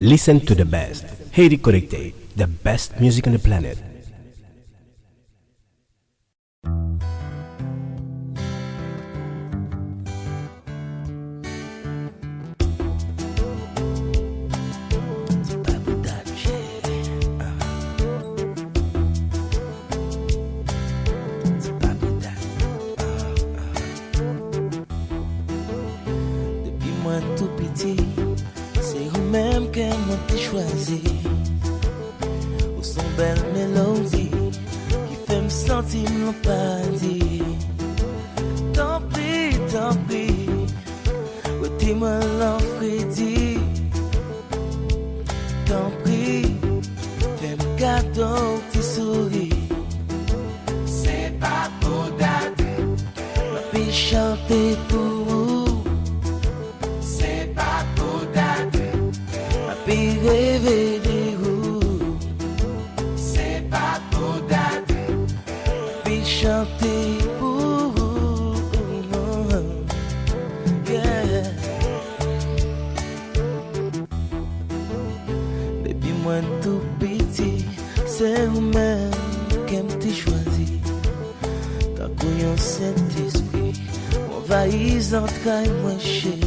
Listen to the best. Haiti Connected, the best music on the planet. Depuis moi tout petit, c'est vous-même que moi t'ai choisi. Ou son belle mélodie qui fait me sentir mon paradis. Tant pis, où t'es moi l'enfrédit. Tant pis, fais-moi cadeau, petit souris. C'est pas pour date, ma fille chanter pour vous. C'est pas pour date, ma fille rêver de vous. C'est pas pour date, ma fille chanter pour vous. Yeah. Depuis moi tout petit, c'est vous-même qui m'avez choisi. Tant qu'on Saint-Esprit, m'envahisse entrailles moi chérie.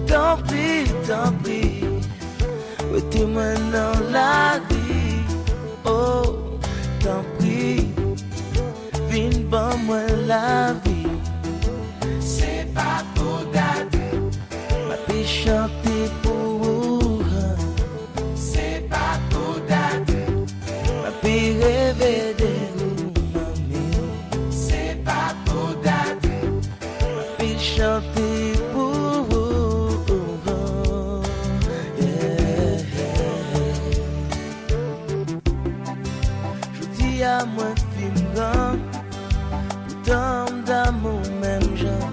Tant pis, mettez-moi dans la vie. Oh, tant pis, viens bon moi la vie. C'est pas pour date, ma fille chanter pour vous. C'est pas pour date, ma fille rêver de vous, mamie. C'est pas pour date, ma fille chanter pour vous. À moi film grand, pourtant d'amour même genre,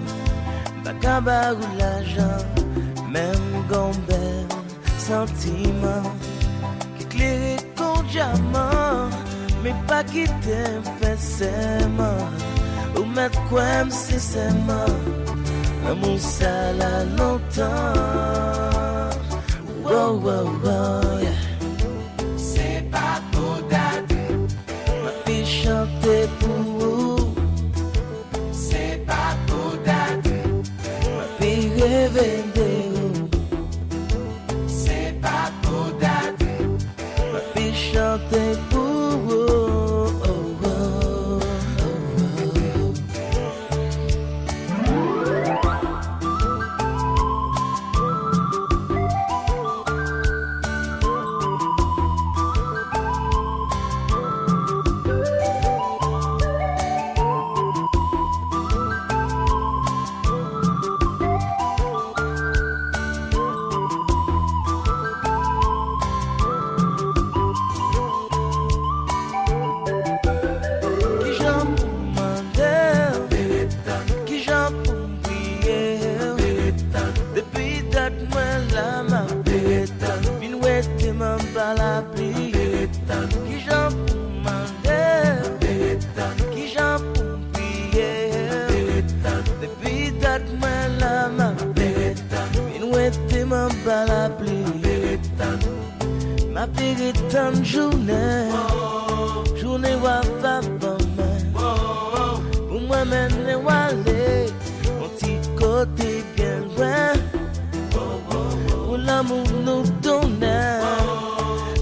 bacabar ou l'argent, même gombel, sentiment, qui éclaire comme diamant, mais pas qui t'aime fait serment, ou mettre quoi sincèrement, l'amour ça là longtemps, wow, wow, wow, yeah. C'est pas pour date, chanter pour vous. C'est pas pour date, ma fille rêver de vous. C'est pas pour date, ma fille chanter pour vous. Oh, oh, oh, oh. Ma péritonne journée wa va bon pour moi mener aller mon petit côté bien loin pour l'amour nous donner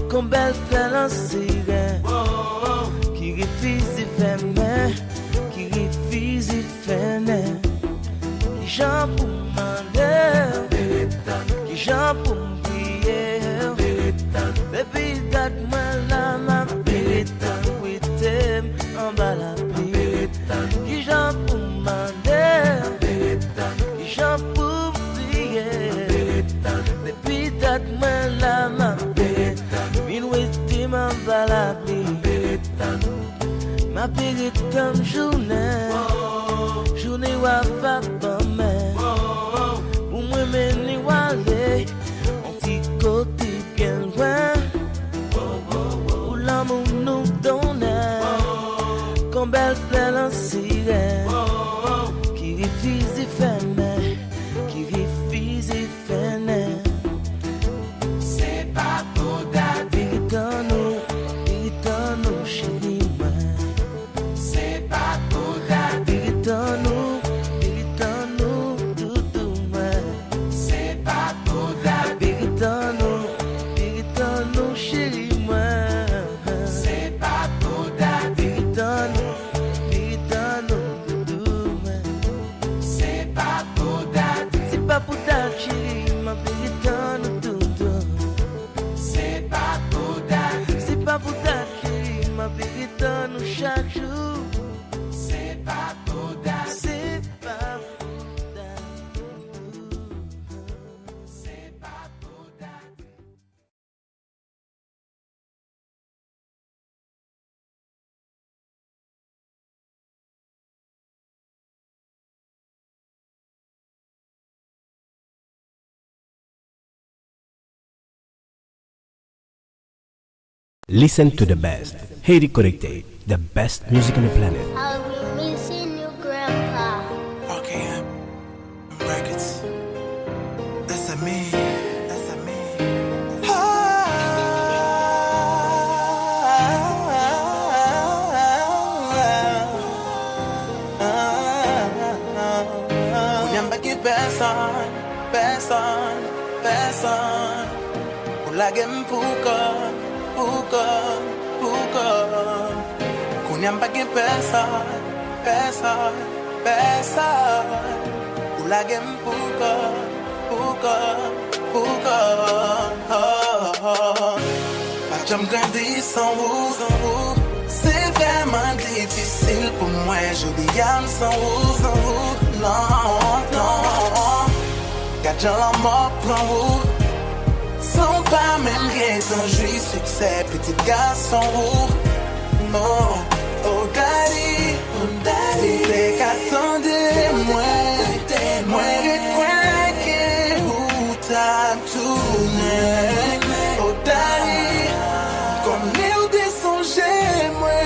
comme belle fait en sirène qui refuse de faire main qui refuse de faire nain qui j'en pour m'ander qui j'en pour baby, that man la ma pétan, oui t'aime en bas la pétan, qui j'en pour m'ander, qui j'en pour prier, baby, that man la ma pétan, oui t'aime en bas la pétan, ma pétan journée wa va pas mais, pour moi mener aller, on t'y côté bien loin. L'amour nous donne comme belle fleur en sirène qui refuse de faire qui refuse de faire Listen to the best. Haiti Connected, the best music on the planet. I'll be missing you, Grandpa. RKM Records. That's a me. That's a me. Unyambaki person. Ulage mpuko. Kunyambaki person. Ulage mpuko. J'aime grandir sans vous. C'est vraiment difficile pour moi. Je dis sans vous. Non. Car j'ai la mort pour vous. Sans pas même raison, j'ai succès. Petit garçon, non. Oh daddy, c'était qu'attendez-moi. Moi, je crois que vous t'as tourné. Oh daddy, comme nous descendez, moi.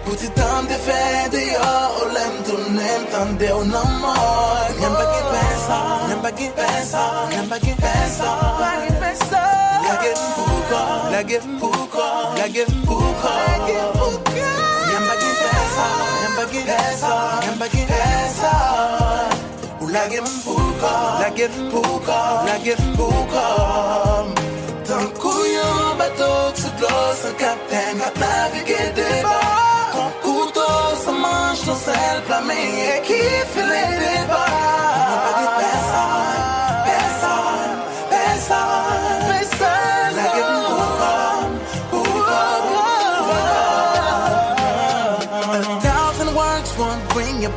Petit temps de faire dehors, oh l'aime tourner, m'tendez au nom mort. N'aime pas qu'il pense, n'aime pas qu'il pense. La give mpuko. N'aime pas qu'il pense. La give mpuko. Tant couillon, bateau, sous l'eau, sans capitaine, cap naviguer des bords. Ton couteau, ça mange ton sel, plamé, et qui fait les débats.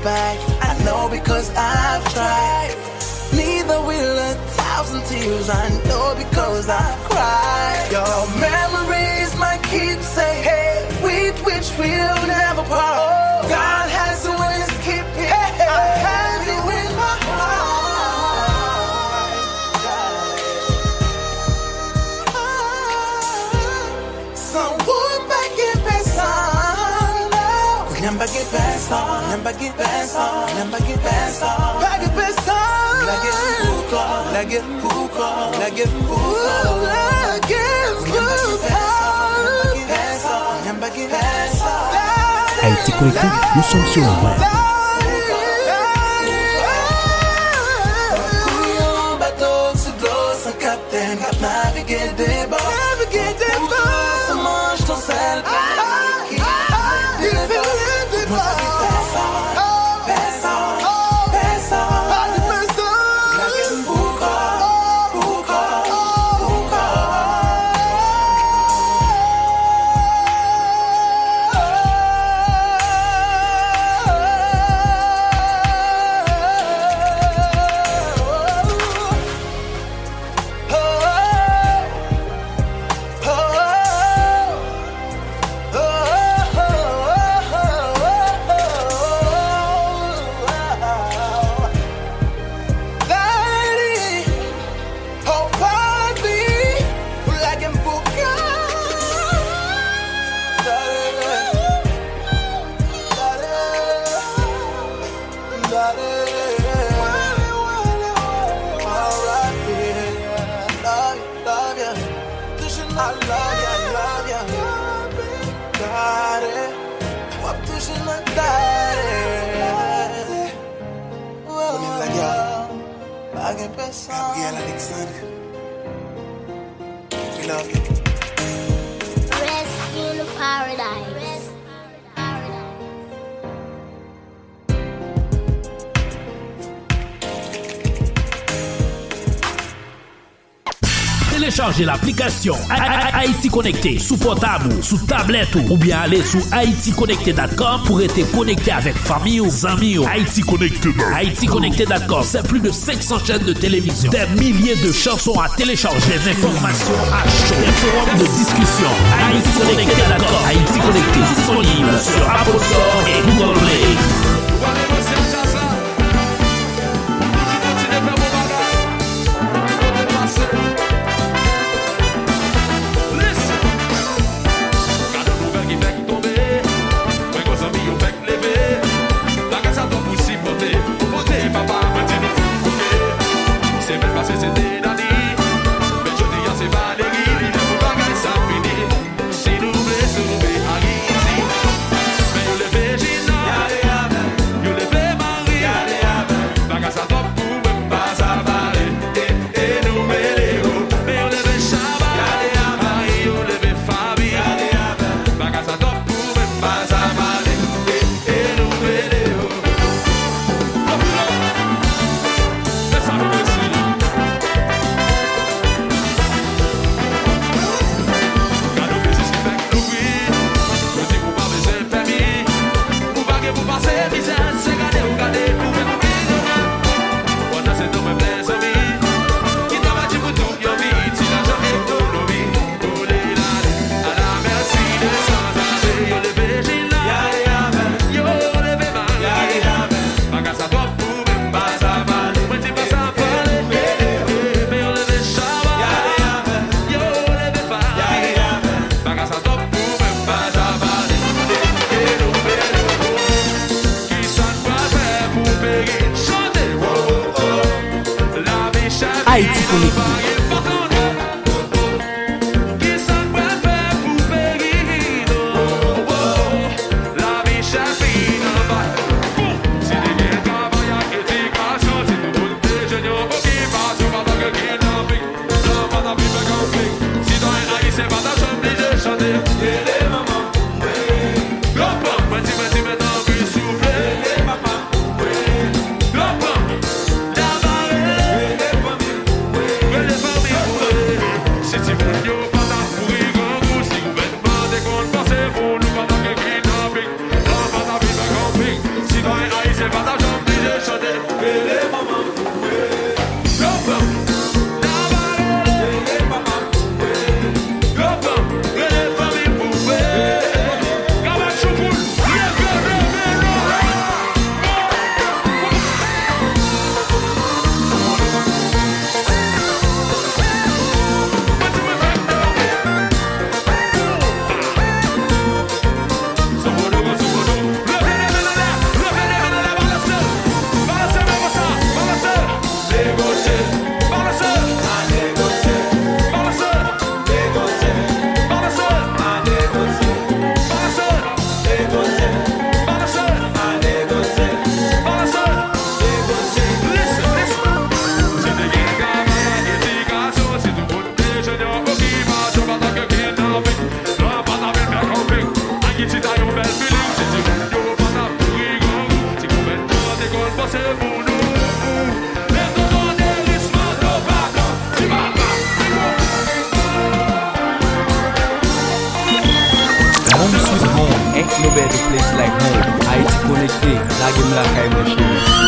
Back. I know because I've tried. Neither will 1,000 tears. I know because I've cried. Your memories might keep saying, hey, with which we'll never part. God has a way to keep it. I have you in my heart. Someone back in person. N'aime pas qu'il pense. La give mpuko. Haiti Connected, nous sommes sur le web. Bateau sous l'eau, sans capitaine, cap naviguer des bords. Ça mange ton sel. Gabriel Alexander, we love you. Rest in paradise. Rest in paradise. Téléchargez l'application Haïti Connecté sous portable, sous tablette ou bien aller sur haïticonnecté.com pour être connecté avec famille ou amis. Haïti Connecté.com, c'est plus de 500 chaînes de télévision, des milliers de chansons à télécharger, des informations à chaud, des forums de discussion. Haïti Connecté.com. Haïti Connecté disponible sur Apple Store et Google Play. Connecté. No better place like home. Haïti connecté, la game la caille mon chéri.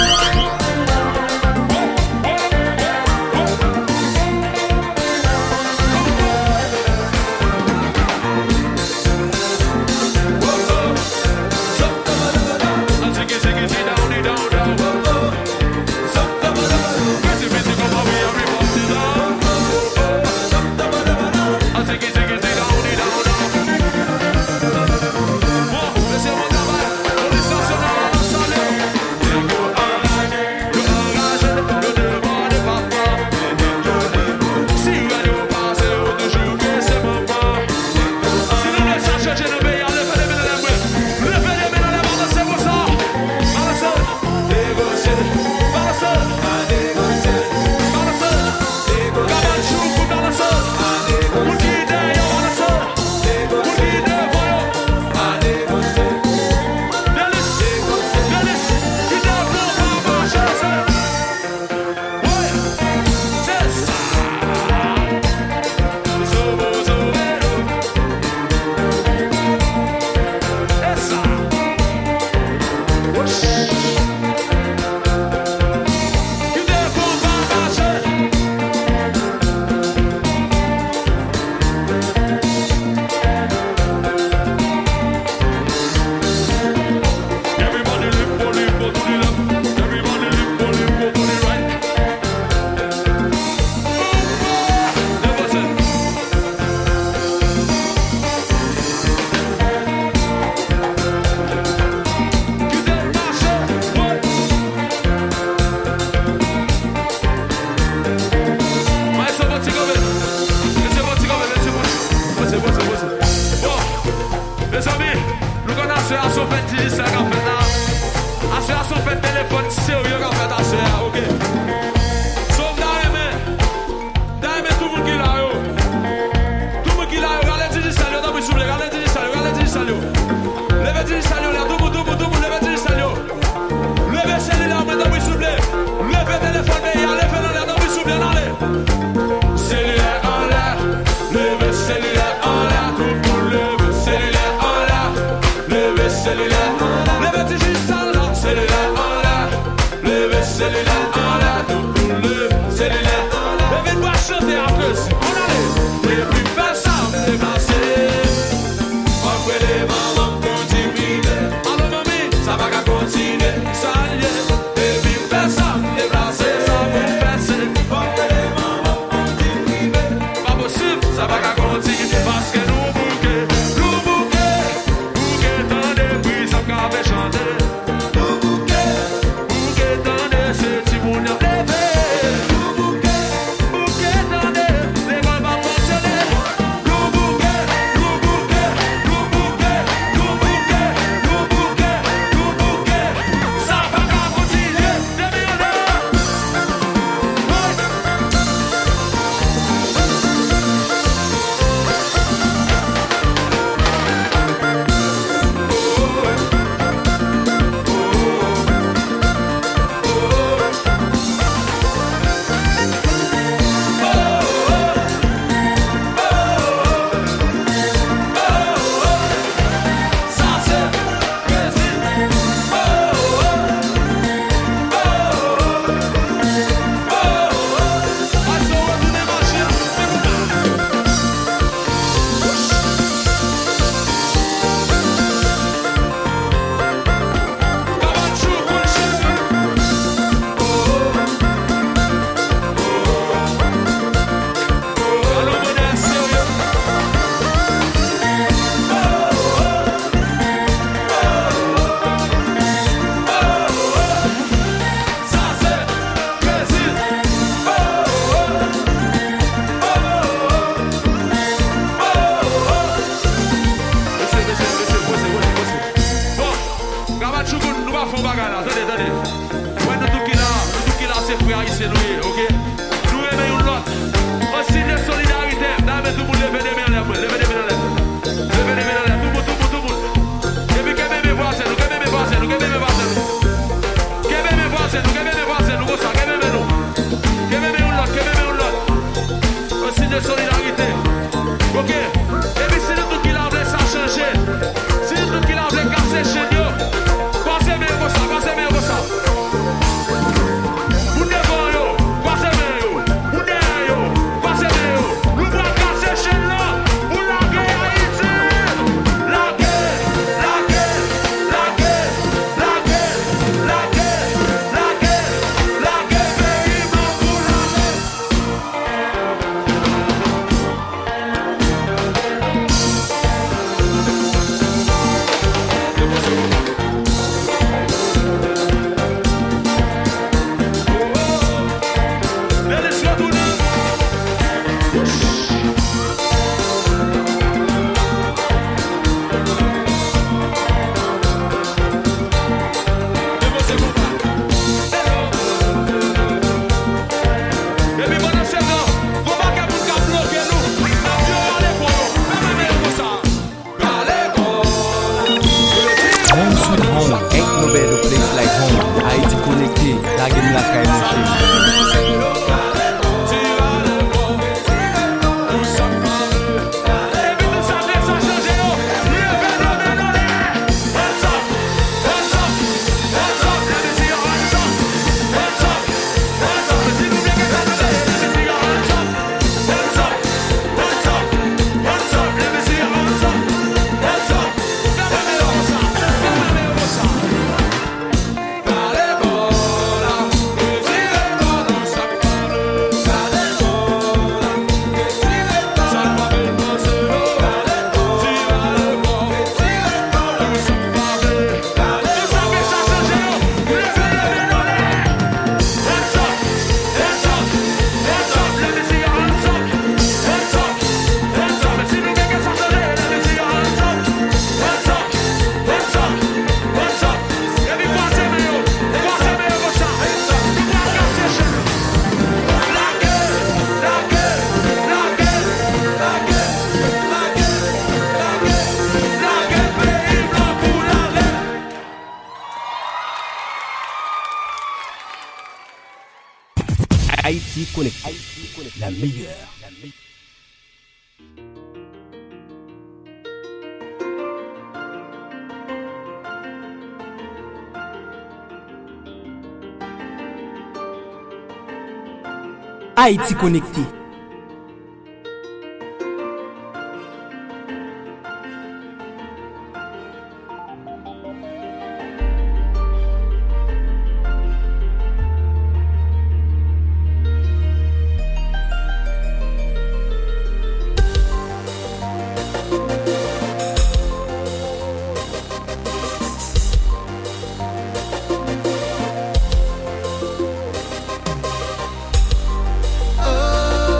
Bouquet, bouquet, dans des un signe de solidarité. Ok? Et puis si nous tout qui l'a voulu ça changer, si nous tout qui l'a voulu casser chez nous, passez bien comme ça, passez bien comme ça. Vous devant yo, passez bien yo, vous derrière yo, passez bien yo. Nous voulons casser chez nous, pour la guerre Haïti. La guerre, la guerre, la guerre, la guerre, la guerre, la guerre, la guerre, pays blanc pour la guerre. Home sweet home, ain't no better place like home. Haiti connecté, la game la caille mon chéri. Haïti connecté, la meilleure. Haïti connecté. Oh,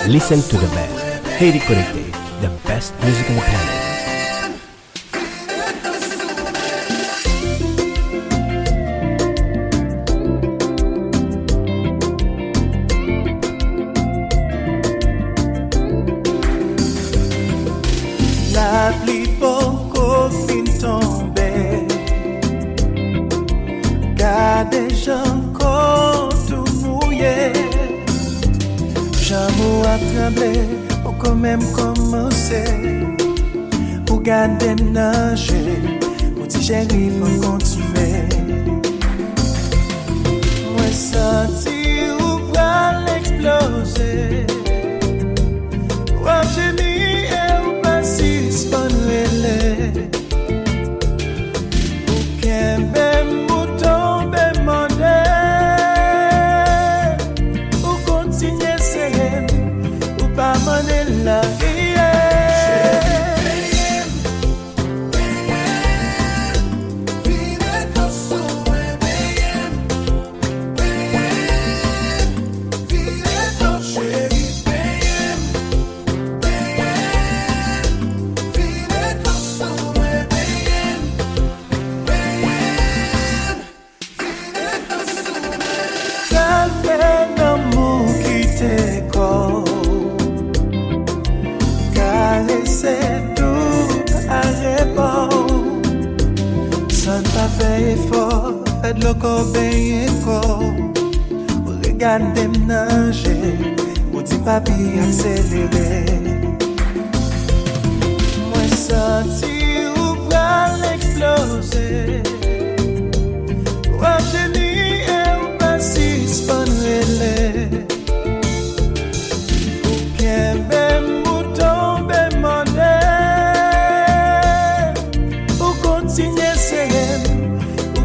Listen to the best. Haiti Connected, the best music on the planet. La pluie poco fin tomber, gardez encore tout mouillé. J'amour à trembler, pour quand même commencer. Pour garder nager, pour dire chérie, faut continuer. Moi senti ou pas l'exploser. Moi génie et ou pas si spanouélé. Ou qu'un même mouton be mandé. Ou continuer serré, ou pas mener la vie. Faites le corps bien corps. Regardez nager. Ou dit papi accéléré. Moi senti ou pas l'exploser. Ou génie et ou pas si spanouélé. Ou qu'un même mouton be mandé. Ou continuer serré.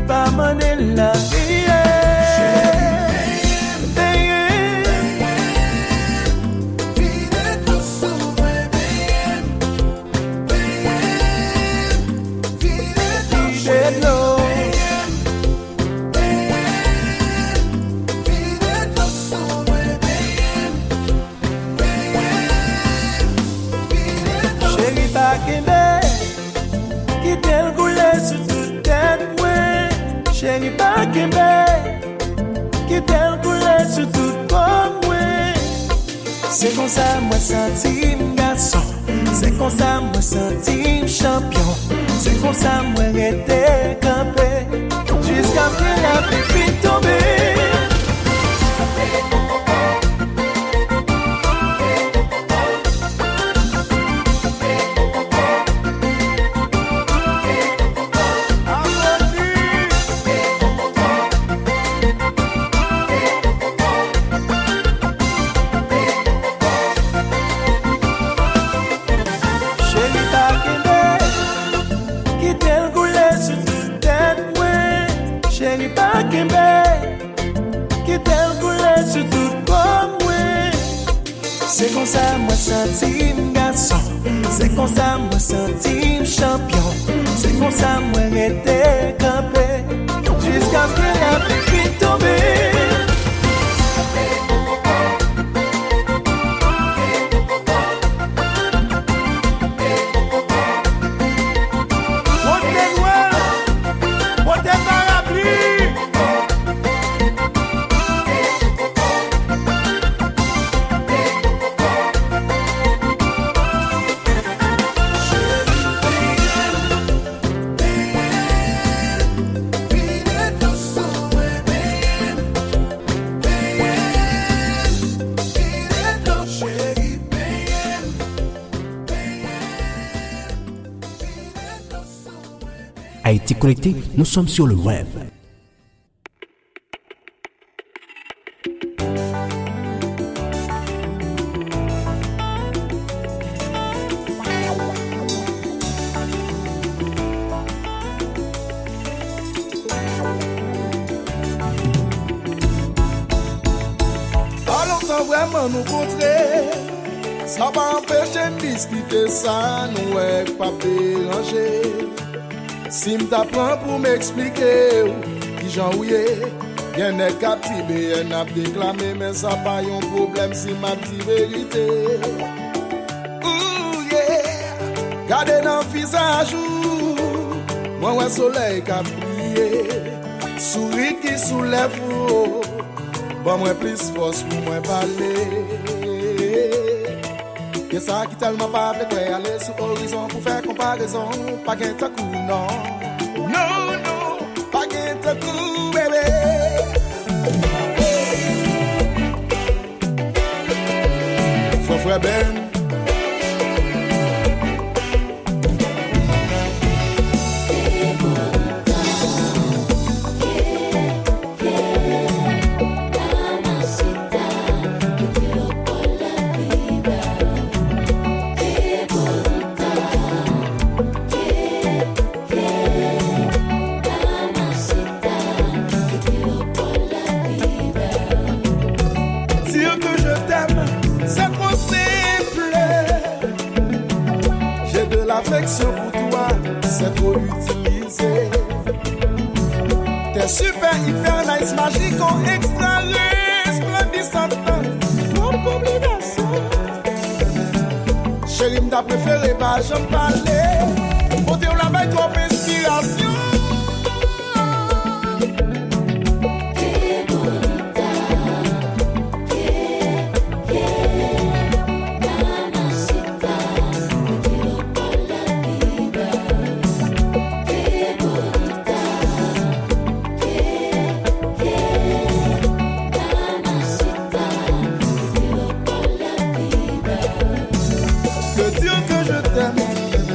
Pas mener la vie. Chérie, pas qu'aimer, qui t'aime couler sur toute tête. Chérie, pas qui t'aime couler sur tout comme moi. C'est comme ça, moi, senti garçon. C'est comme ça, moi, senti champion. C'est comme ça, moi, été campé. Jusqu'à ce que la pluie tombe. C'est comme ça, moi, senti garçon. C'est comme ça, moi, senti champion. C'est comme ça, moi, été campé. Jusqu'à ce que la pluie tombe. Haïti Connecté, nous sommes sur le web. Alors sans vraiment nous contrer, ça va empêcher de discuter ça, nous est pas déranger. Si m'tapprends pour m'expliquer qui j'en ouye, Y'en a captivé, y'en a déclamé, mais ça pas un problème si ma dit vérité. Ouh yeah, gardez dans le visage, moi ouais soleil qui a brillé, souris qui soulève, bon moi plus force pour moi parler. Et ça qui tellement pas avec toi aller sur l'horizon pour faire comparaison, pas qu'un ta coup non, non non, pas qu'un ta coup bébé. Frère Ben. Dire que je t'aime, c'est trop simple. J'ai de l'affection pour toi, c'est trop utilisé. T'es super, hyper nice, magique, extra resplendissant. Mon obligation. Chérie, m'ta préféré, pas j'en parler. Pour dire la main, trop inspiration.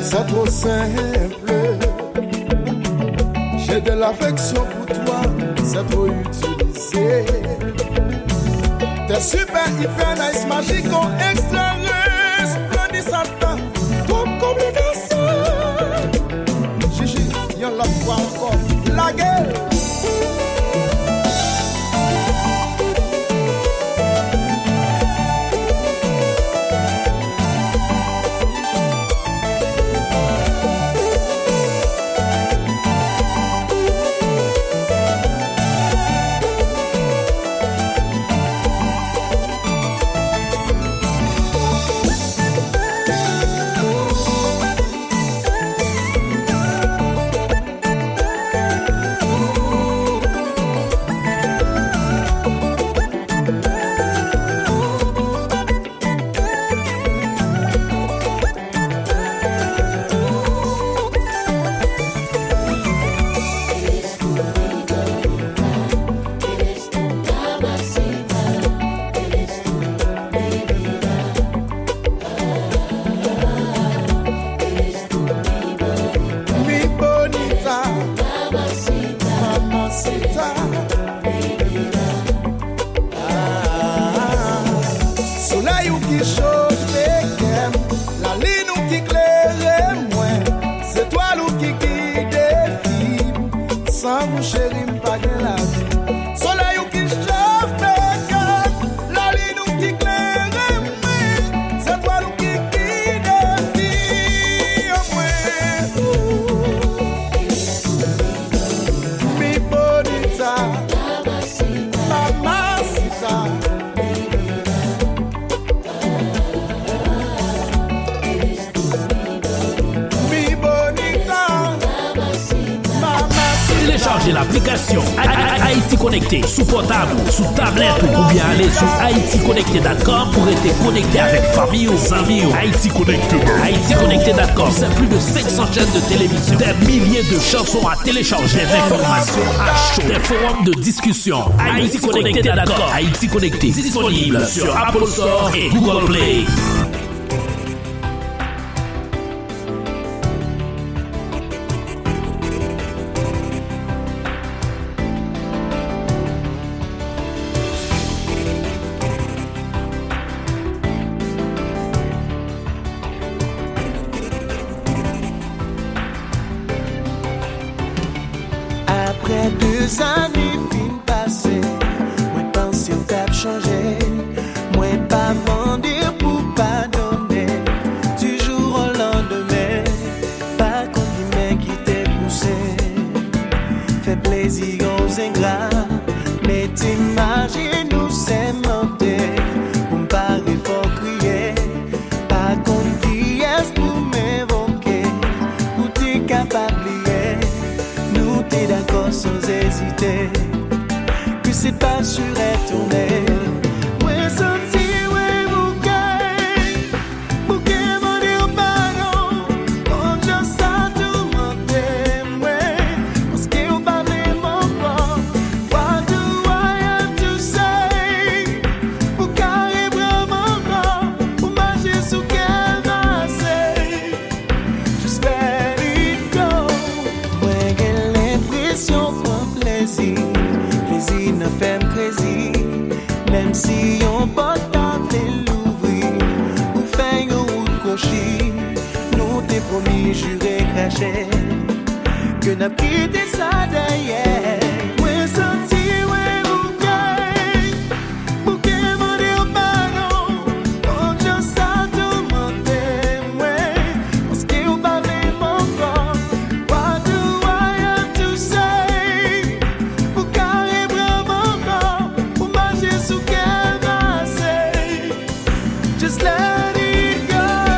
C'est trop simple. J'ai de l'affection pour toi, c'est trop utilisé. T'es super, hyper nice, magique, extra resplendissant. Trop complication. Gigi, y'en la fois encore. La gueule. Soleil ou qui chauffe la ligne ou qui claire moins, c'est toi ou qui guide filles, sans vous chérie pas de la vie. Soleil ou qui chauffe la ligne ou qui claire moins, c'est toi ou qui guide filles moins. Mi bonita, mamacita. Téléchargez l'application Haïti Connecté sous portable, sous tablette ou bien aller sur haïticonnecté.com pour être connecté avec famille ou amis. haïticonnecté.com, c'est plus de 500 chaînes de télévision, des milliers de chansons à télécharger, des informations à chaud, des forums de discussion. haïticonnecté.com. Haïti Connecté, disponible sur Apple Store et Google Play. Après 2 années fin passées, moi pense que t'as changé. Moi pas demandé pour pardonner. Du jour au lendemain, pas compliment qui t'est poussé. Fait plaisir aux ingrats, Mais t'imagines nous c'est monté, on paraît fort crier, pas contre qui est pour m'évoquer, ou t'es capable d'oublier, nous t'es d'accord sans hésiter, que c'est pas sur retourner. Même si on porte l'ouvrir, ou fait un route cochée, nous t'es promis, juré, craché, que n'a quitté ça derrière. Ouais, senti, ouais, bouquet, mon Dieu, pardon, quand je sens tout mon témoin, parce qu'il ou pas même encore, what do I have to say, pour carrer vraiment encore, pour marcher sous just let it go.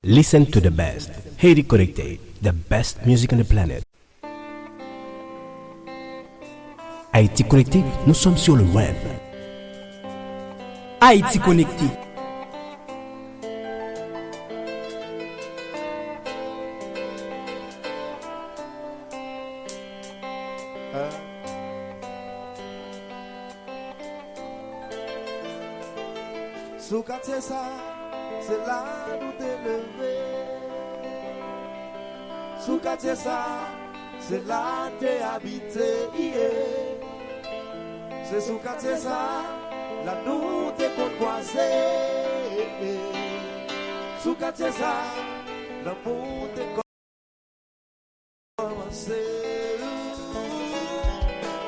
Listen to the best. Haiti Connected, the best music on the planet. Haïti Connecté, nous sommes sur le web. Haïti Connecté. Sous quartier ça, c'est là nous t'élever. Sous quartier ça, c'est là t'es habité. C'est sous quartier ça, là nous t'es croisé. Sous quartier ça, l'amour t'es commencé.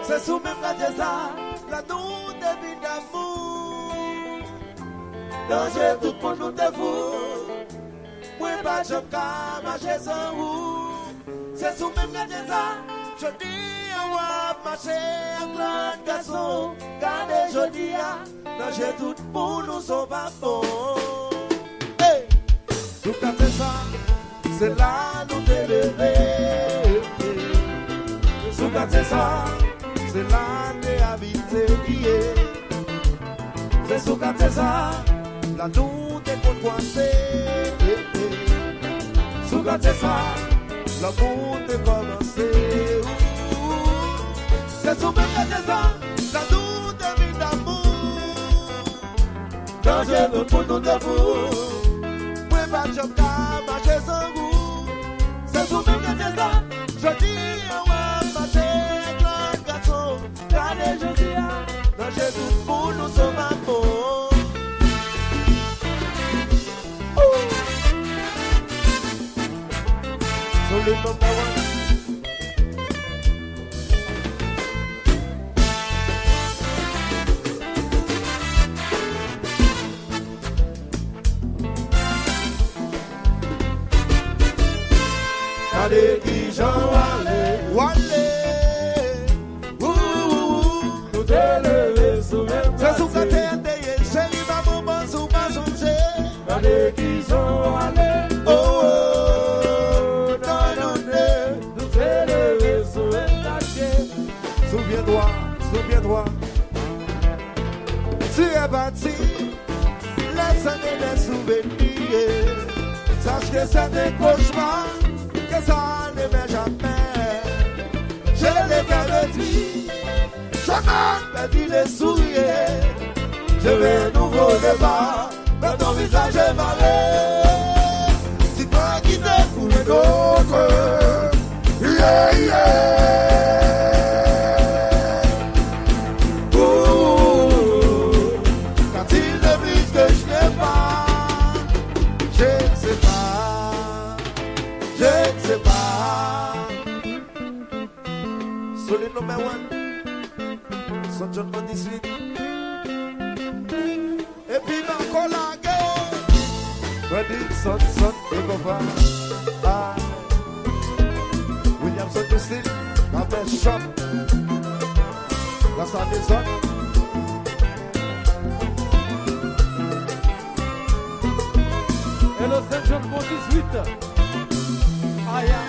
C'est sous même quartier ça, là nous t'es vie d'amour. Danger tout pour nous te fou. Moi pas je peux marcher sans vous. C'est sous même quartier ça, je dis on va marcher avec l'autre garçon. Gardez jodi à, danger tout pour nous sont pas bons. Hey, tout quartier ça, c'est là nous t'élever. Sous quartier ça, c'est là t'es habité. C'est sous quartier ça, là nous t'es coincé. Sous quartier ça, l'amour t'est commencé. C'est sous quartier ça, là nous t'es mis d'amour. Quand je veux pour nous d'amour, moi pas de job qu'à marcher sans goût. C'est sous quartier ça, je dis ouais, marcher avec le garçon. Regardez, je dis quand j'ai tout pour nous sommes amour. So le number one. Allez, qui j'en Wale, nous t'élever sous même c'est sous la terre d'ayé, chérie, maman, bon, sous ma songe. Allez, qui j'en oh, oh, dans nous t'élever sous même tâche. Souviens-toi, souviens-toi, tu es bâti, laisse-nous les souvenirs. Sache que c'est des cauchemars, que ça ne m'est jamais. Je l'ai garanti, jamais perdu les sourires. Je vais un nouveau départ, mais ton visage est marré. Si toi qui t'es pour une autre, yeah, yeah. Quand il devine que je n'ai pas, je ne sais pas, je ne sais pas. Solid number one, Son John 18. Et puis encore la guerre. Ready, son, et papa. Ah, Williamson du style, la best shop. La salle des zones. Hello, Saint John 18. I am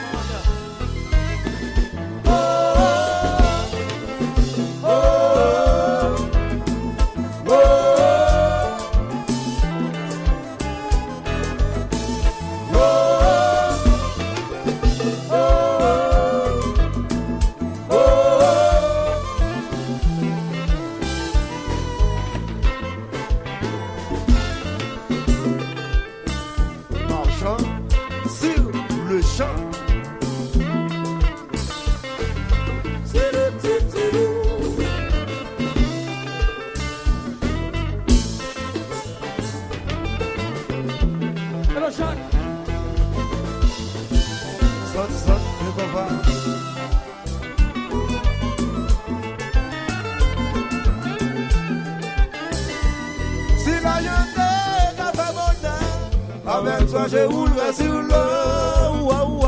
avec toi je roulerai sur l'eau.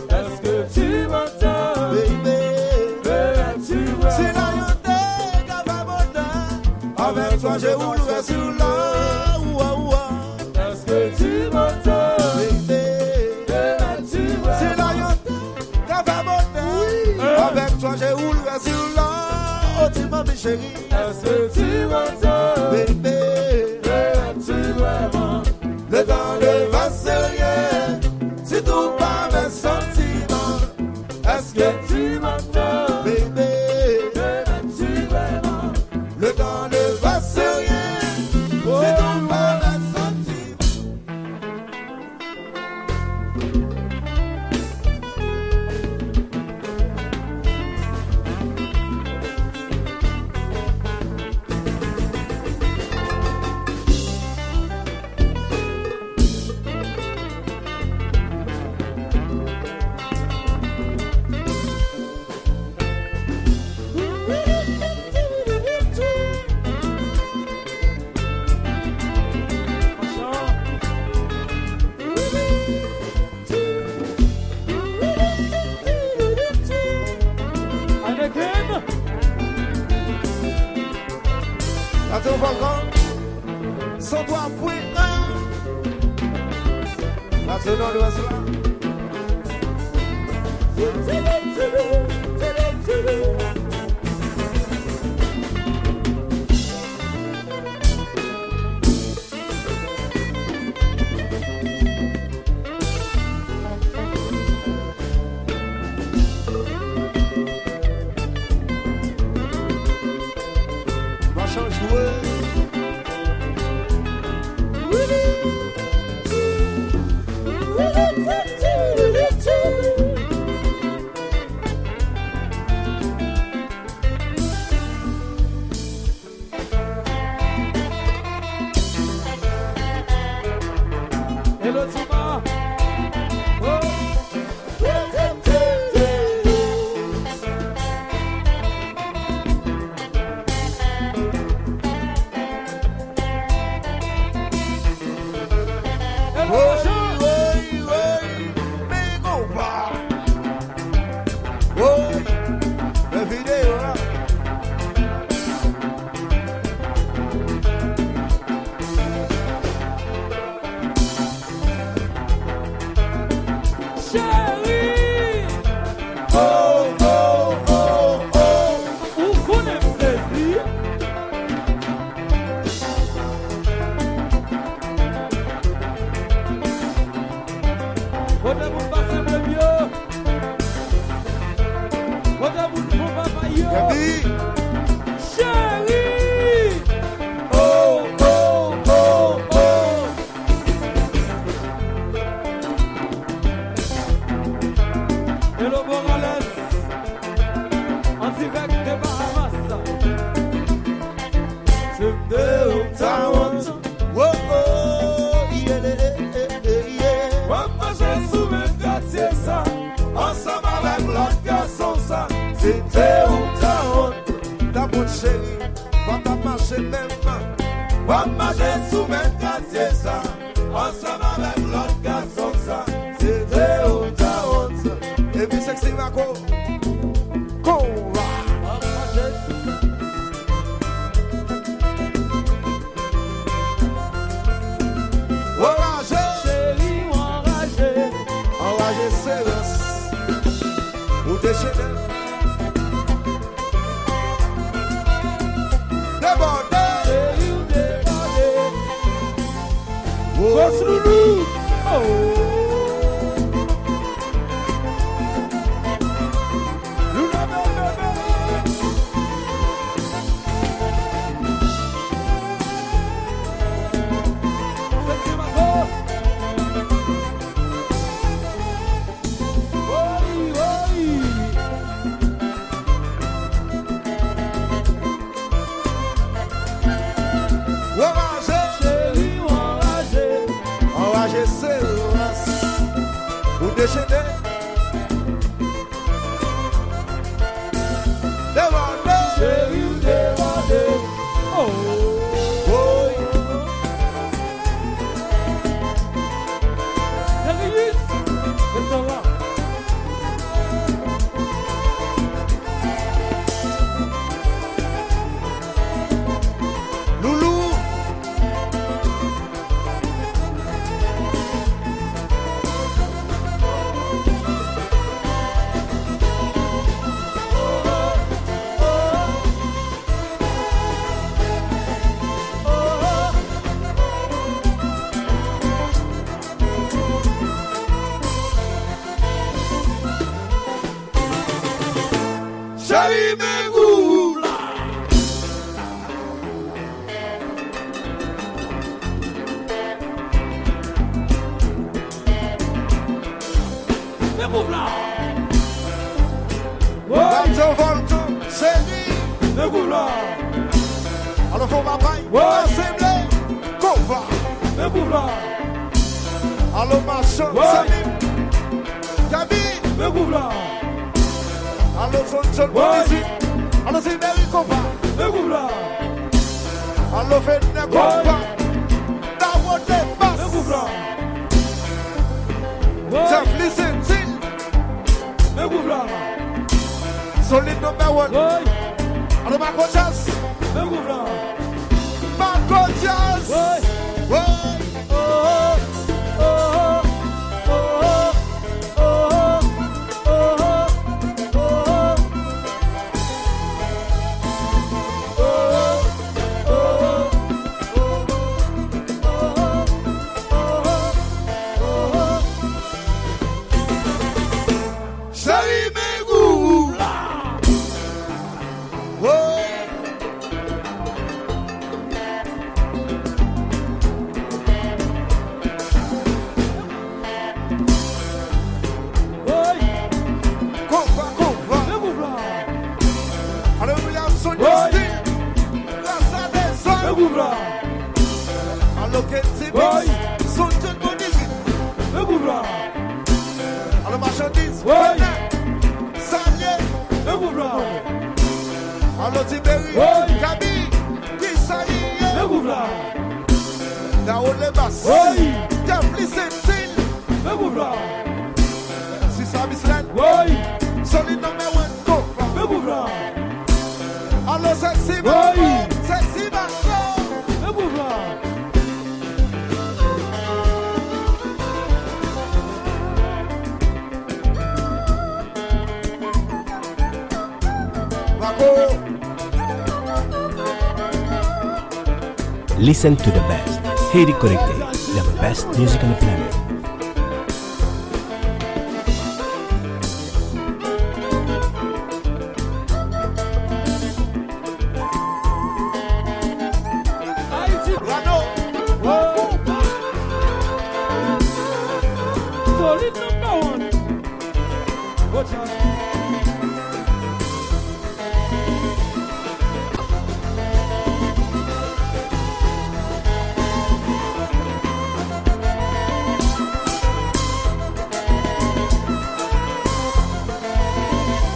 Est-ce que tu m'entends, baby? Veux-tu voir? Si la yonde gavabonda, avec toi je roulerai sur l'eau. Est-ce que tu m'entends, baby? Veux-tu voir? Si la yonde gavabonda, avec toi je roulerai sur l'eau. Oh, tu m'as mis chérie. Est-ce que tu m'entends, baby? Veux-tu voir? Le temps ne va se rien, si tout pas mes sentiments. Est-ce que tu m'entends, bébé? Veux-tu vraiment? Le temps ne va se rien, si tout pas mes sentiments. Attends, Volcan, 103.1. Maintenant, nous sommes là. Ouais. Salier. Le mouvement. Allo Tiberi. Ouais. Gabi. Qui Salier. Le mouvement. Daoud les basses. Ouais. Jeffrey Sentil. Le mouvement. Sissa Bislen. Ouais. Solid number one. Go. Le mouvement. Allo Sexy Ouais. Marco. Sexy Marco. Le mouvement. Marco. Listen to the best. Haiti Connected, the best music on the planet. Haïti. Rano. Solid number one. Watch out.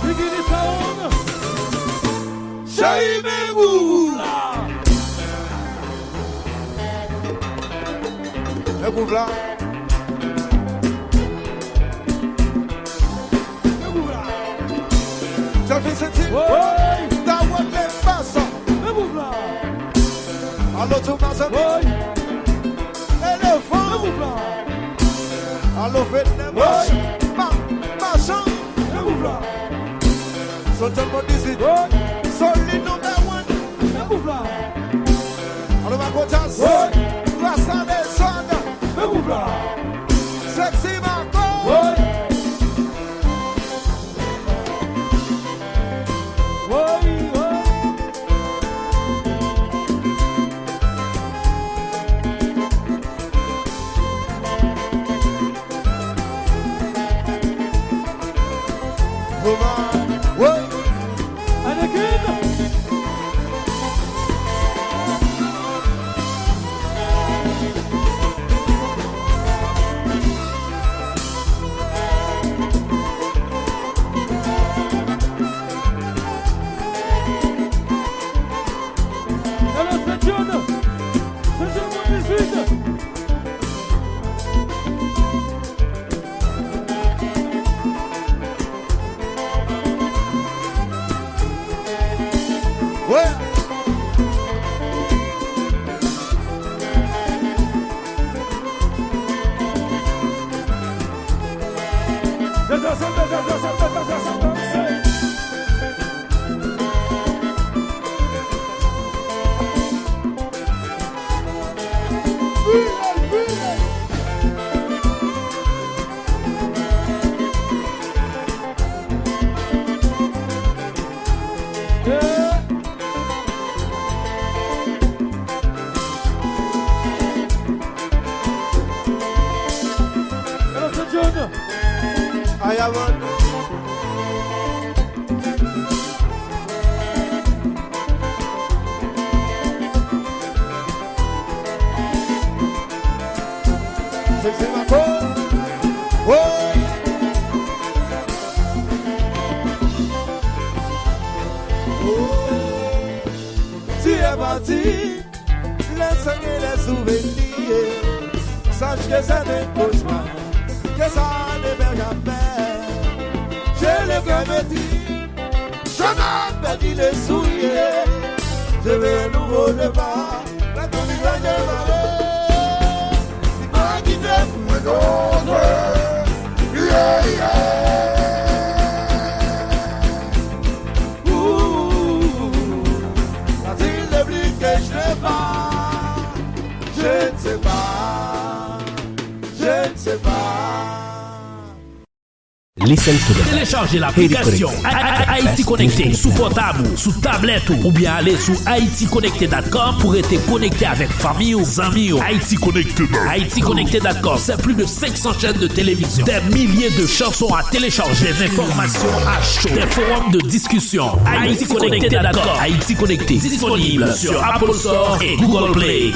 Biggie sound. Chaimegou. Le Gouvla. Jeffrey Sentil. Ouais. Daoud les basses. Le mouvement. Allo Thomas. Ouais. Le Éléphant. mouvement. Allo Vietnam. Marchand. Le mouvement. Sotel Bon 18. Ouais. Solid number one. Le mouvement. Allo Makotas. Ouais. Rasta Nelson. Le mouvement. Sexy Marco. Ouais. Ouais, ouais. Roman. Ouais. Anakin. Alors, c'est John. C'est John Bon 18. Ouais. Alors, c'est John. I have one. Sexy Marco. Ouais. Tu es parti, laisse-moi les souvenirs. Sache que c'est un cauchemar, que ça ne perd jamais. J'ai le cœur me dit, je n'ai perdu les souliers. Je veux un nouveau départ, la ton visage est marré. Si m'a quitté pour un autre, yeah, yeah. A-t-il oublié que je n'ai pas? Je ne sais pas, je ne sais pas. Listen to the Téléchargez l'application Haïti Connecté sous portable, sous tablette ou bien aller sur haïticonnecté.com pour être connecté avec famille ou amis. Haïti Connecté. haïticonnecté.com, c'est plus de 500 chaînes de télévision, des milliers de chansons à télécharger, des informations à chaud, des forums de discussion. haïticonnecté.com. Haïti Connecté, disponible sur Apple Store et Google Play.